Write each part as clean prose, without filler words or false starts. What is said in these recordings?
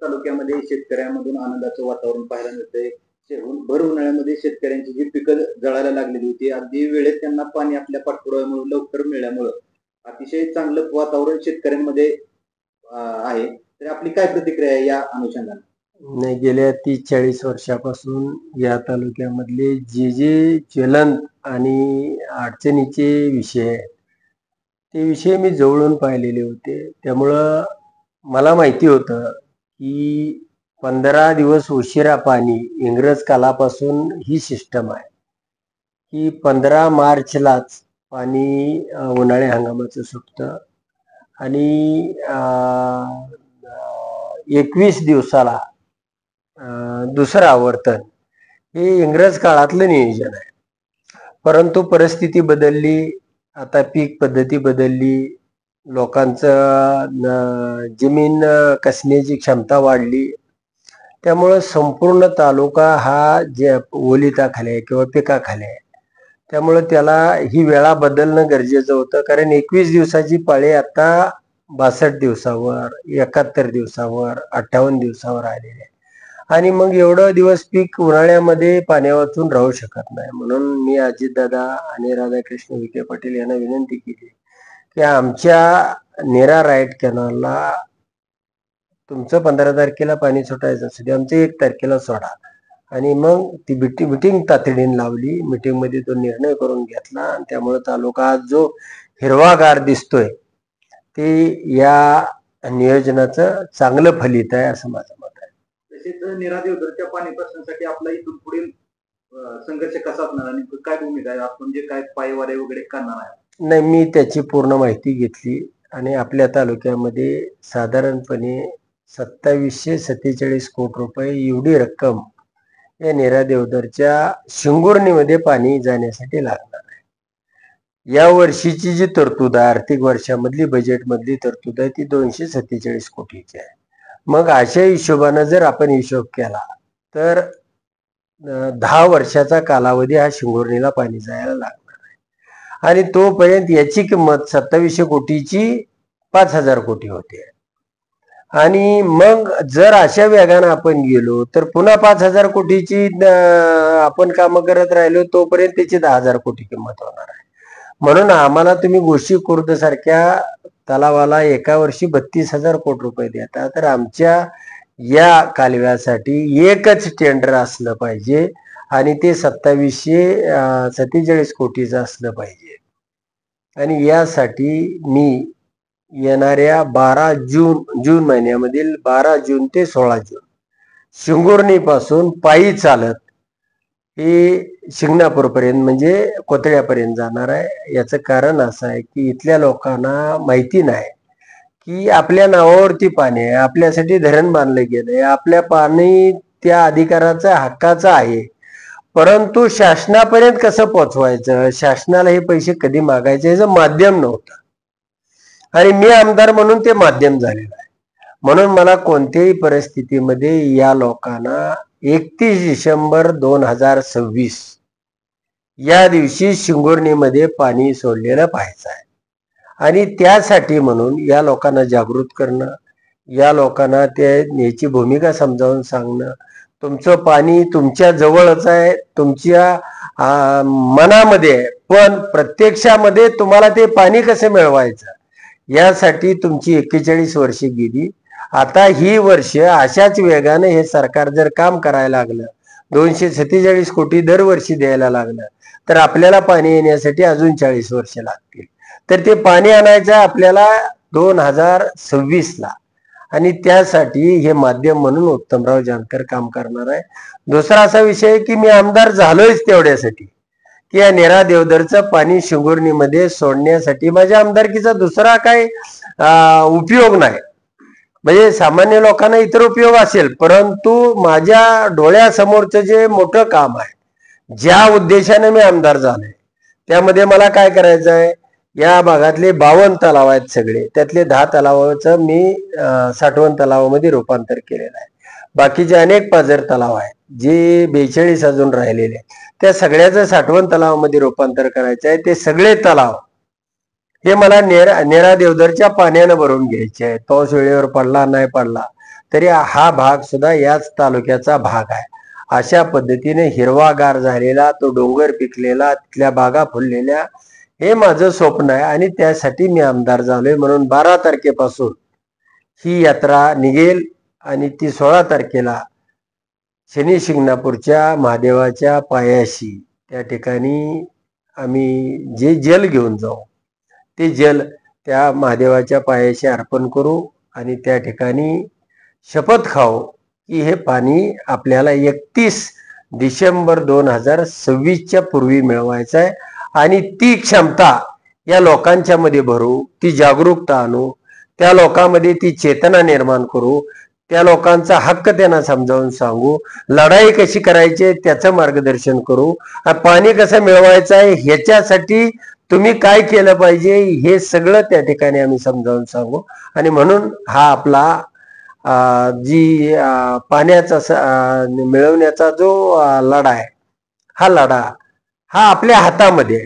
तालुक्यामध्ये शेतकऱ्यांमधून आनंदाचं वातावरण पाहायला मिळतंय. भर उन्हाळ्यामध्ये शेतकऱ्यांची जी पिकं जळायला लागलेली होती, अगदी वेळेत त्यांना पाणी आपल्या पाठपुराव्यामुळे लवकर मिळाल्यामुळं अतिशय चांगलं वातावरण शेतकऱ्यांमध्ये आहे. तर आपली काय प्रतिक्रिया आहे या अनुषंगाने? नाही, गेल्या 30-40 वर्षापासून या तालुक्यामधले जे जे ज्वलंत आणि अडचणीचे विषय आहेत ते विषय मी जवळून पाहिलेले होते. त्यामुळं मला माहिती होतं की 15 दिवस उशिरा पाणी इंग्रज कालापासून ही सिस्टम आहे की 15 मार्चलाच पाणी उन्हाळी हंगामाचं सुटतं आणि 21 दिवसाला दुसरं आवर्तन हे इंग्रज काळातलं नियोजन आहे. परंतु परिस्थिती बदलली, आता पीक पद्धती बदलली, लोकांचं जमीन कसण्याची क्षमता वाढली, त्यामुळं संपूर्ण तालुका हा जे ओलिताखाली आहे किंवा पिकाखाली आहे. त्यामुळं त्याला ही वेळा बदलणं गरजेचं होतं, कारण 21 दिवसाची पाळी आता 62 दिवसावर, 71 दिवसावर, 58 दिवसावर आलेली आहे. आणि मग एवढं दिवस पीक उन्हाळ्यामध्ये पाण्या वाचून राहू शकत नाही. म्हणून मी अजितदादा आणि राधाकृष्ण विखे पाटील यांना विनंती केली की आमच्या नेरा राईट कॅनलला तुमचं 15 तारखेला पाणी सुटायचं असेल, आमचं 1 तारखेला सोडा. आणि मग ती मिटिंग तातडीने लावली. मिटिंगमध्ये तो निर्णय करून घेतला आणि त्यामुळे तालुका आज जो हिरवागार दिसतोय ते या नियोजनाचं चांगलं फलित आहे असं माझं मत आहे. तसेच नेरा देवधरच्या पाणी प्रश्नासाठी आपला इथून पुढील संघर्ष कसा असणार आणि काय भूमिका आहे, आपण जे काय पायवारे वगैरे करणार आहे? नाही, मी त्याची पूर्ण माहिती घेतली आणि आपल्या तालुक्यामध्ये साधारणपणे 2747 कोटी रुपये एवढी रक्कम या नेरा देवधरच्या शिंगुर्णीमध्ये पाणी जाण्यासाठी लागणार आहे. या वर्षीची जी तरतूद आहे, आर्थिक वर्षामधली बजेटमधली तरतूद आहे, ती 247 कोटीची आहे. मग अशा हिशोबानं जर आपण हिशोब केला तर 10 वर्षाचा कालावधी हा शिंगुर्णीला पाणी जायला लागणार आहे. आणि तोपर्यंत याची किंमत 2700 कोटीची 5000 कोटी होते. आणि मग जर अशा वेगानं आपण गेलो तर पुन्हा 5000 कोटीची आपण कामं करत राहिलो तोपर्यंत त्याची 10,000 कोटी किंमत होणार आहे. म्हणून आम्हाला तुम्ही गोशी खुर्द सारख्या तलावाला एका वर्षी 32,000 कोटी रुपये देता, तर आमच्या या कालव्यासाठी एकच टेंडर असलं पाहिजे आणि ते 2747 कोटीचं असलं पाहिजे. आणि यासाठी मी येणाऱ्या 12 जून महिन्यामधील 12 जून ते 16 जून शिंगुर्णी पासून पायी चालत हे शिंगणापूरपर्यंत म्हणजे कोथळ्यापर्यंत जाणार आहे. याचं कारण असं आहे की इथल्या लोकांना माहिती नाही की आपल्या नावावरती पाणी आहे, आपल्यासाठी धरण बांधलं गेलंय, आपल्या पाणी त्या अधिकाराचा हक्काचं आहे, परंतु शासनापर्यंत कसं पोचवायचं, शासनाला हे पैसे कधी मागायचे याचं माध्यम नव्हतं. आणि मी आमदार म्हणून ते माध्यम झालेलं आहे. म्हणून मला कोणत्याही परिस्थितीमध्ये या लोकांना 31 डिसेंबर 2026 या दिवशी शिंगुर्णीमध्ये पाणी सोडलेलं पाहायचं आहे. आणि त्यासाठी म्हणून या लोकांना जागृत करणं, या लोकांना याची भूमिका समजावून सांगणं, तुमचं पाणी तुमच्या जवळच आहे, तुमच्या मनामध्ये, पण प्रत्यक्षामध्ये तुम्हाला ते पाणी कसं मिळवायचं यासाठी तुमची 41 वर्षे गेली. आता ही वर्ष अशाच वेगाने हे सरकार जर काम करायला लागलं, 247 कोटी दरवर्षी द्यायला लागलं, तर आपल्याला पाणी येण्यासाठी अजून 40 वर्ष लागतील. तर ते पाणी आणायचं आपल्याला 2026 ला. आणि त्यासाठी हे माध्यम म्हणून उत्तमराव जानकर काम करणार आहे. दुसरा असा विषय की मी आमदार झालोयच तेवढ्यासाठी की या नेरा देवधरचं पाणी शिंगुर्णीमध्ये सोडण्यासाठी. माझ्या आमदारकीचा दुसरा काय उपयोग नाही. म्हणजे सामान्य लोकांना इतर उपयोग असेल, परंतु माझ्या डोळ्यासमोरचं जे मोठं काम आहे, ज्या उद्देशाने मी आमदार झालोय, त्यामध्ये मला काय करायचं आहे, या भागातले 52 तलाव आहेत सगळे, त्यातले 10 तलावाचं मी साठवण तलावामध्ये रूपांतर केलेलं आहे. बाकीचे अनेक पाझर तलाव आहेत जे 42 अजून राहिलेले, त्या सगळ्याचं साठवण तलावामध्ये रूपांतर करायचं आहे. ते सगळे तलाव हे मला नेरा देवधरच्या पाण्यानं भरून घ्यायचे आहे. पाऊस वेळेवर पडला नाही पडला तरी हा भाग सुद्धा याच तालुक्याचा भाग आहे. अशा पद्धतीने हिरवागार झालेला तो डोंगर पिकलेला, तिथल्या बागा फुललेल्या, हे माझं स्वप्न आहे आणि त्यासाठी मी आमदार झालोय. म्हणून 12 तारखेपासून ही यात्रा निघेल आणि ती 16 तारखेला शनी शिंगणापूरच्या महादेवाच्या पायाशी त्या ठिकाणी आम्ही जे जल घेऊन जाऊ ते जल त्या महादेवाच्या पायाशी अर्पण करू आणि त्या ठिकाणी शपथ खाऊ की हे पाणी आपल्याला 31 डिसेंबर 2026च्या पूर्वी मिळवायचं आहे आणि ती क्षमता या लोकांच्या मध्ये भरू, ती जागरूकता आणू, त्या लोकांमध्ये ती चेतना निर्माण करू, त्या लोकांचा हक्क त्यांना समजावून सांगू, लढाई कशी करायची त्याचं मार्गदर्शन करू, पाणी कसं मिळवायचं आहे ह्याच्यासाठी तुम्ही काय केलं पाहिजे हे सगळं त्या ठिकाणी आम्ही समजावून सांगू. आणि म्हणून हा आपला जी पाण्याचा मिळवण्याचा जो लढा आहे, हा लढा हा आपल्या हातामध्ये,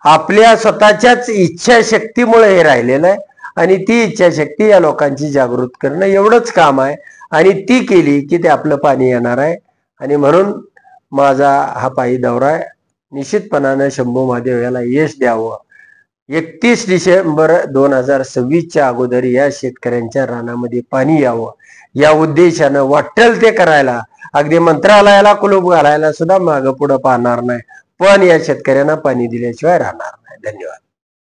आपल्या स्वतःच्याच इच्छाशक्तीमुळे हे राहिलेलं आहे आणि ती इच्छाशक्ती या लोकांची जागृत करणं एवढंच काम आहे आणि ती केली की ते आपलं पाणी येणार आहे. आणि म्हणून माझा हा पायी दौरा आहे. निश्चितपणानं शंभू महादेव याला यश द्यावं. 31 डिसेंबर 2026च्या अगोदर या शेतकऱ्यांच्या रानामध्ये पाणी यावं या उद्देशानं वाटेल ते करायला, अगदी मंत्रालयाला कुलूप घालायला सुद्धा मागं पुढं पाहणार नाही, पण या शेतकऱ्यांना पाणी दिल्याशिवाय राहणार नाही. धन्यवाद.